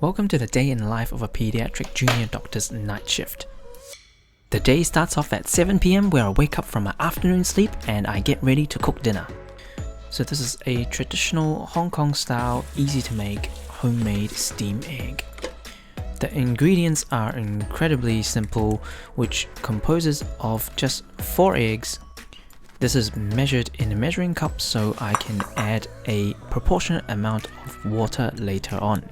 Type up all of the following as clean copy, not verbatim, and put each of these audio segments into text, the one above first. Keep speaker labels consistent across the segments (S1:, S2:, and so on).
S1: Welcome to the day in the life of a pediatric junior doctor's night shift. The day starts off at 7 PM where I wake up from my afternoon sleep and I get ready to cook dinner. So this is a traditional Hong Kong style, easy to make, homemade steamed egg. The ingredients are incredibly simple, which composes of just 4 eggs. This is measured in a measuring cup so I can add a proportionate amount of water later on.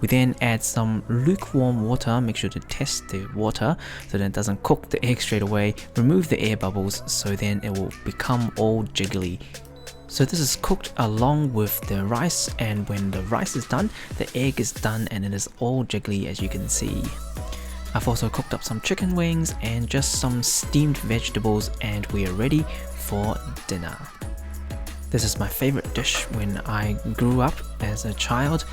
S1: We then add some lukewarm water, make sure to test the water so that it doesn't cook the egg straight away, remove the air bubbles so then it will become all jiggly. So this is cooked along with the rice, and when the rice is done, the egg is done and it is all jiggly as you can see. I've also cooked up some chicken wings and just some steamed vegetables, and we are ready for dinner. This is my favorite dish when I grew up as a child,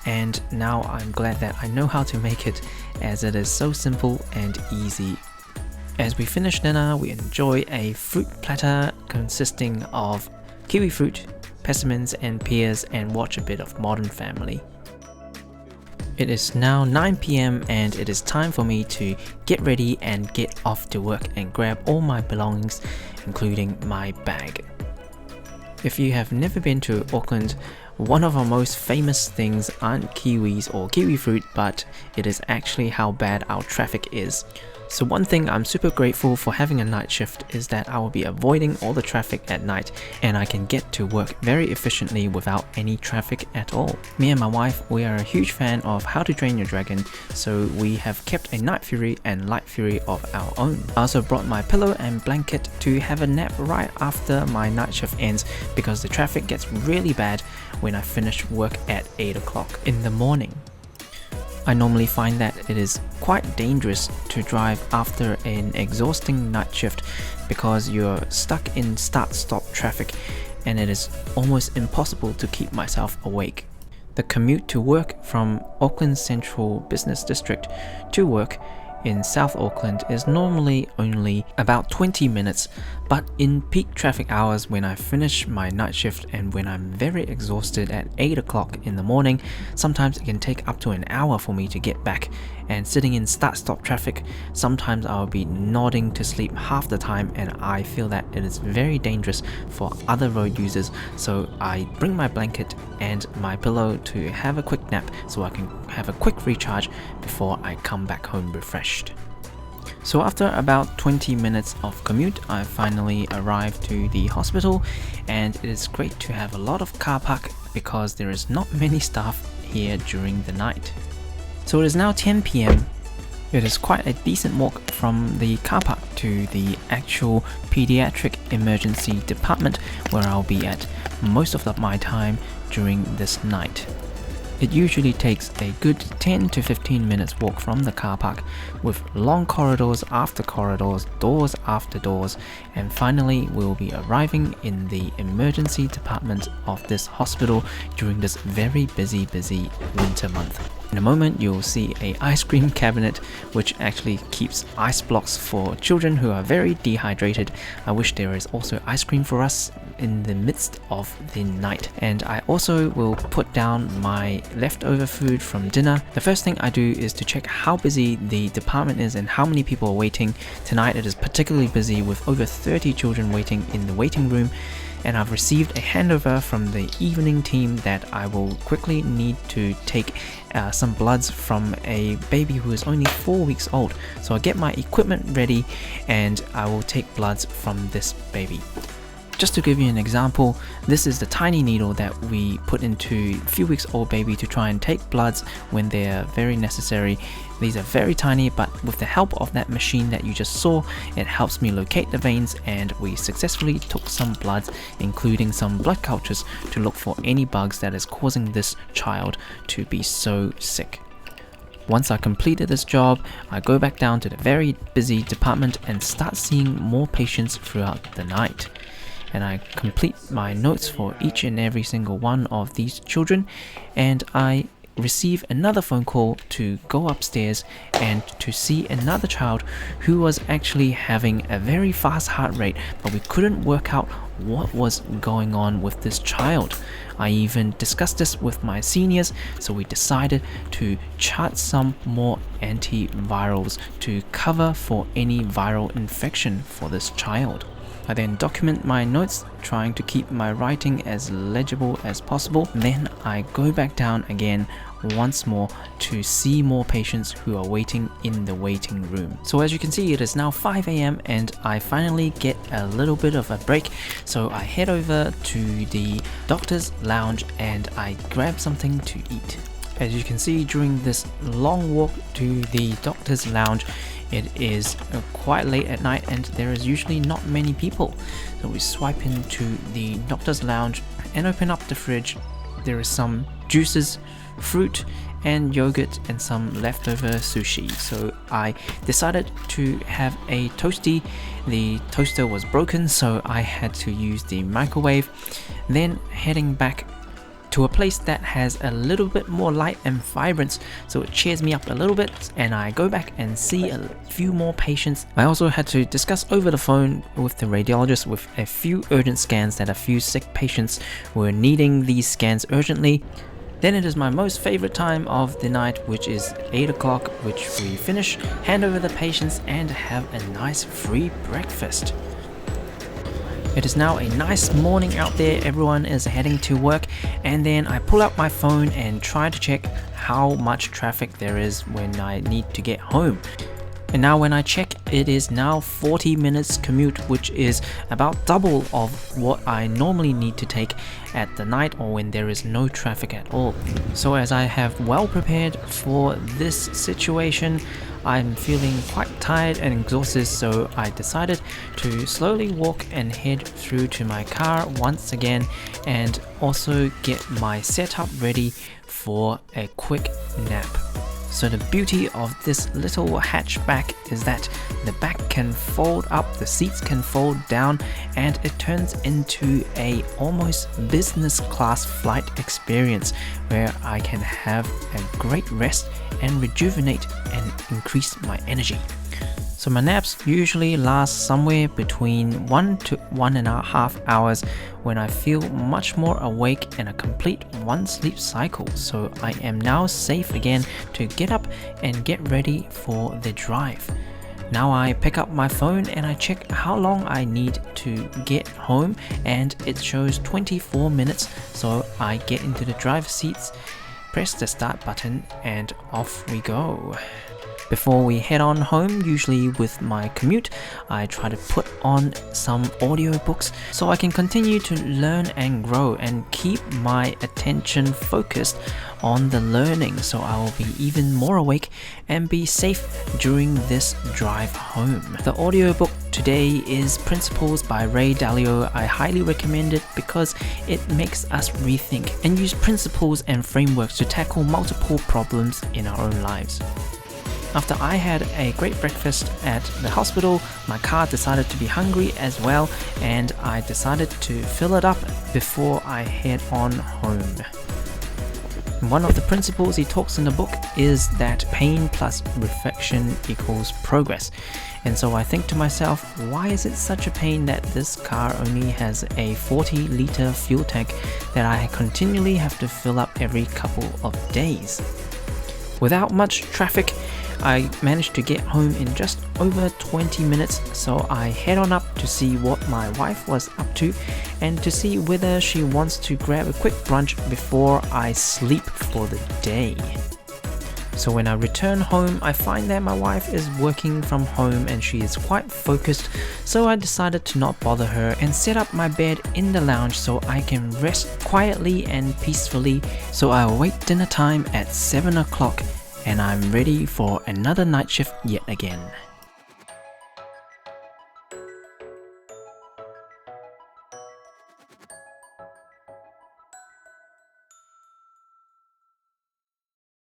S1: and now I'm glad that I know how to make it as it is so simple and easy. As we finish dinner, we enjoy a fruit platter consisting of kiwi fruit, persimmons and pears, and watch a bit of Modern Family. It is now 9 PM and it is time for me to get ready and get off to work and grab all my belongings, including my bag. If you have never been to Auckland, one of our most famous things aren't kiwis or kiwi fruit, but it is actually how bad our traffic is. So one thing I'm super grateful for having a night shift is that I will be avoiding all the traffic at night and I can get to work very efficiently without any traffic at all. Me and my wife, we are a huge fan of How to Train Your Dragon, so we have kept a Night Fury and Light Fury of our own. I also brought my pillow and blanket to have a nap right after my night shift ends because the traffic gets really bad when I finish work at 8 o'clock in the morning. I normally find that it is quite dangerous to drive after an exhausting night shift because you're stuck in start-stop traffic and it is almost impossible to keep myself awake. The commute to work from Auckland Central Business District to work in South Auckland is normally only about 20 minutes, but in peak traffic hours when I finish my night shift and when I'm very exhausted at 8 o'clock in the morning, sometimes it can take up to an hour for me to get back, and sitting in start-stop traffic, sometimes I'll be nodding to sleep half the time and I feel that it is very dangerous for other road users, so I bring my blanket and my pillow to have a quick nap so I can have a quick recharge before I come back home refreshed. So after about 20 minutes of commute, I finally arrived to the hospital, and it is great to have a lot of car park because there is not many staff here during the night. So it is now 10 PM. It is quite a decent walk from the car park to the actual pediatric emergency department where I'll be at most of my time during this night. It usually takes a good 10 to 15 minutes walk from the car park, with long corridors after corridors, doors after doors, and finally we'll be arriving in the emergency department of this hospital during this very busy winter month. In a moment you'll see an ice cream cabinet which actually keeps ice blocks for children who are very dehydrated. I wish there is also ice cream for us in the midst of the night. And I also will put down my leftover food from dinner. The first thing I do is to check how busy the department is and how many people are waiting. Tonight it is particularly busy with over 30 children waiting in the waiting room, and I've received a handover from the evening team that I will quickly need to take some bloods from a baby who is only 4 weeks old. So I'll get my equipment ready and I will take bloods from this baby. Just to give you an example, this is the tiny needle that we put into a few weeks old baby to try and take bloods when they're very necessary. These are very tiny, but with the help of that machine that you just saw, it helps me locate the veins, and we successfully took some bloods, including some blood cultures, to look for any bugs that is causing this child to be so sick. Once I completed this job, I go back down to the very busy department and start seeing more patients throughout the night. And I complete my notes for each and every single one of these children, and I receive another phone call to go upstairs and to see another child who was actually having a very fast heart rate, but we couldn't work out what was going on with this child. I even discussed this with my seniors, so we decided to chart some more antivirals to cover for any viral infection for this child. I then document my notes, trying to keep my writing as legible as possible. Then I go back down again once more to see more patients who are waiting in the waiting room. So as you can see, it is now 5 AM and I finally get a little bit of a break. So I head over to the doctor's lounge and I grab something to eat. As you can see, during this long walk to the doctor's lounge, it is quite late at night and there is usually not many people. So we swipe into the doctor's lounge and open up the fridge. There is some juices, fruit and yogurt and some leftover sushi. So I decided to have a toasty. The toaster was broken, so I had to use the microwave. Then heading back to a place that has a little bit more light and vibrance, so it cheers me up a little bit, and I go back and see a few more patients. I also had to discuss over the phone with the radiologist with a few urgent scans that a few sick patients were needing these scans urgently. Then it is my most favorite time of the night, which is 8 o'clock, which we finish, hand over the patients and have a nice free breakfast. It is now a nice morning out there, everyone is heading to work, and then I pull out my phone and try to check how much traffic there is when I need to get home. And now when I check, it is now 40 minutes commute, which is about double of what I normally need to take at the night or when there is no traffic at all. So as I have well prepared for this situation, I'm feeling quite tired and exhausted, so I decided to slowly walk and head through to my car once again and also get my setup ready for a quick nap. So the beauty of this little hatchback is that the back can fold up, the seats can fold down, and it turns into a almost business class flight experience where I can have a great rest and rejuvenate and increase my energy. So my naps usually last somewhere between 1 to 1.5 hours when I feel much more awake and a complete one sleep cycle. So I am now safe again to get up and get ready for the drive. Now I pick up my phone and I check how long I need to get home, and it shows 24 minutes. So I get into the driver's seats, press the start button, and off we go. Before we head on home, usually with my commute, I try to put on some audiobooks so I can continue to learn and grow and keep my attention focused on the learning, so I will be even more awake and be safe during this drive home. The audiobook today is Principles by Ray Dalio. I highly recommend it because it makes us rethink and use principles and frameworks to tackle multiple problems in our own lives. After I had a great breakfast at the hospital, my car decided to be hungry as well, and I decided to fill it up before I head on home. One of the principles he talks in the book is that pain plus reflection equals progress. And so I think to myself, why is it such a pain that this car only has a 40-litre fuel tank that I continually have to fill up every couple of days? Without much traffic, I managed to get home in just over 20 minutes, so I head on up to see what my wife was up to and to see whether she wants to grab a quick brunch before I sleep for the day. So when I return home, I find that my wife is working from home and she is quite focused, so I decided to not bother her and set up my bed in the lounge so I can rest quietly and peacefully. So I await dinner time at 7 o'clock and I'm ready for another night shift yet again.